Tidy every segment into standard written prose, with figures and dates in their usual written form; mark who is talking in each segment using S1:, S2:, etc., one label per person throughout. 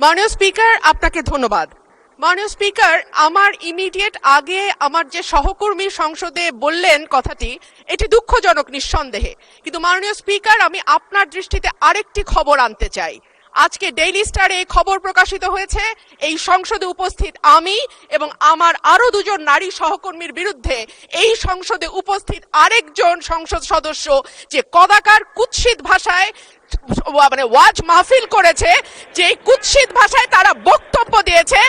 S1: মাননীয় স্পিকার, আপনাকে ধন্যবাদ। মাননীয় স্পিকার, আমার ইমিডিয়েট আগে আমার যে সহকর্মী সংসদে বললেন কথাটি, এটি দুঃখজনক নিঃসন্দেহে, কিন্তু মাননীয় স্পিকার আমি আপনার দৃষ্টিতে আরেকটি খবর আনতে চাই। আজকে ডেইলি স্টারে এই খবর প্রকাশিত হয়েছে, এই সংসদে উপস্থিত আমি এবং আমার আরো দুজন নারী সহকর্মীর বিরুদ্ধে এই সংসদে উপস্থিত আরেকজন সংসদ সদস্য যে কদাকার কুৎসিত ভাষায় মানে ওয়াজ মাহফিল করেছে, যে কুৎসিত ভাষায় তারা বক্তব্য দিয়েছে,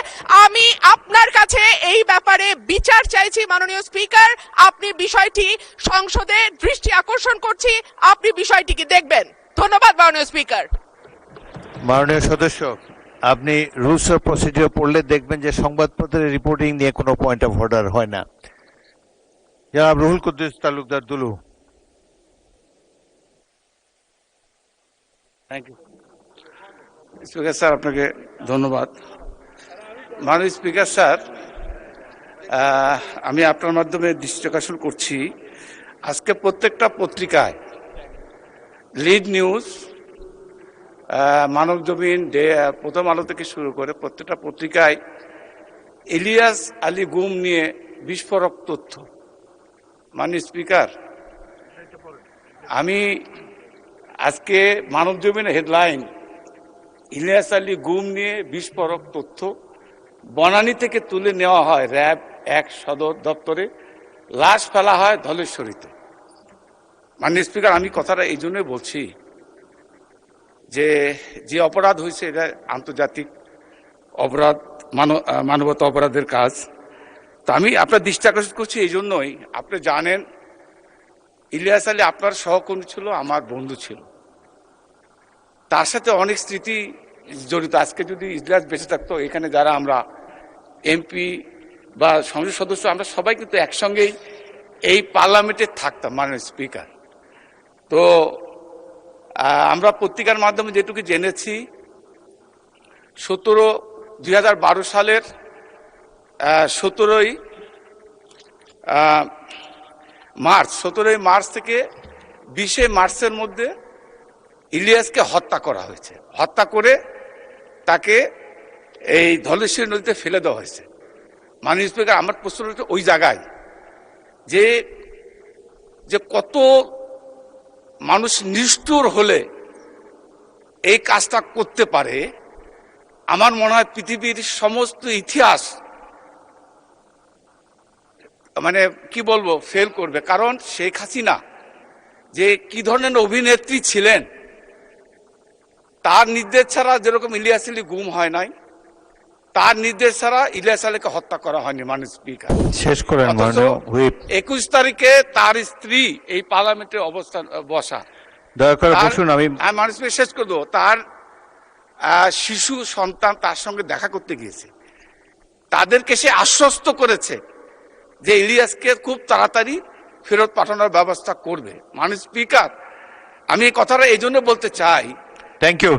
S1: আমি আপনার কাছে এই ব্যাপারে বিচার চাইছি। মাননীয় স্পিকার, আপনি বিষয়টি সংসদে দৃষ্টি আকর্ষণ করছি, আপনি বিষয়টিকে দেখবেন। ধন্যবাদ মাননীয় স্পিকার।
S2: মাননীয় সদস্য, আপনি রুলস অফ প্রসিডিওর পড়লে দেখবেন যে সংবাদপত্রের রিপোর্টিং নিয়ে কোনো পয়েন্ট অফ অর্ডার হয় না। জনাব Ruhul Quddus Talukdar Dulu.
S3: Thank you speaker sir, আপনাকে ধন্যবাদ। মাননীয় স্পিকার স্যার, আমি আপনার মাধ্যমে দৃষ্টি আকর্ষণ করছি, আজকে প্রত্যেকটা পত্রিকায় লিড নিউজ, মানবজমিন, প্রথম আলো থেকে শুরু করে প্রত্যেকটা পত্রিকায় ইলিয়াস আলী গুম নিয়ে বিস্ফোরক তথ্য। মাননীয় স্পিকার, আমি আজকে মানবজমিনের হেডলাইন, ইলিয়াস আলী গুম নিয়ে বিস্ফোরক তথ্য, বনানী থেকে তুলে নেওয়া হয় র্যাব 1 সদর দপ্তরে, লাশ ফেলা হয় ধলেশ্বরীতে। মাননীয় স্পিকার, আমি কথাটা এই জন্যই বলছি যে অপরাধ হয়েছে এটা আন্তর্জাতিক অপরাধ, মানবতা অপরাধের কাজ। তো আমি আপনার দৃষ্টি আকর্ষণ করছি এই জন্যই, আপনি জানেন ইলিয়াস আলী আপনার সহকর্মী ছিল, আমার বন্ধু ছিল, তার সাথে অনেক স্মৃতি জড়িত। আজকে যদি ইলিয়াস বেঁচে থাকতো, এখানে যারা আমরা এমপি বা সংসদ সদস্য, আমরা সবাই কিন্তু একসঙ্গেই এই পার্লামেন্টে থাকতাম। মাননীয় স্পিকার, তো আমরা পত্রিকার মাধ্যমে যেটুকু জেনেছি, 2012 সালের 17ই মার্চ থেকে 20 মার্চের মধ্যে ইলিয়াসকে হত্যা করা হয়েছে। হত্যা করে তাকে এই ধলেশ্বরী নদীতে ফেলে দেওয়া হয়েছে। মাননীয় স্পিকার, আমার প্রশ্ন হচ্ছে ওই জায়গায় যে কত মানুষ নিষ্ঠুর হলে এই কাজটা করতে পারে, আমার মনে হয় পৃথিবীর সমস্ত ইতিহাস মানে কি বলবো ফেল করবে। কারণ শেখ হাসিনা যে কি ধরনের অভিনেত্রী ছিলেন, তার নির্দেশ ছাড়া যেরকম ইলিয়াস আলী গুম হয় নাই, তার নির্দেশ ছাড়া ইলিয়াস আলীকে হত্যা করা হয়নি। মাননীয় স্পিকার,
S2: শেষ করেন।
S3: 21 তারিখে তার স্ত্রী এই পার্লামেন্টে অবস্থান বসা,
S2: দয়া করে বসুন। আমি
S3: মাননীয় স্পিকার শেষ করে দেবো, তার শিশু সন্তান তার সঙ্গে দেখা করতে গিয়েছে, তাদেরকে সে আশ্বস্ত করেছে যে ইলিয়াসকে খুব তাড়াতাড়ি ফেরত পাঠানোর ব্যবস্থা করবে। মাননীয় স্পিকার, আমি এই কথাটা এই জন্য বলতে চাই।
S2: Thank you.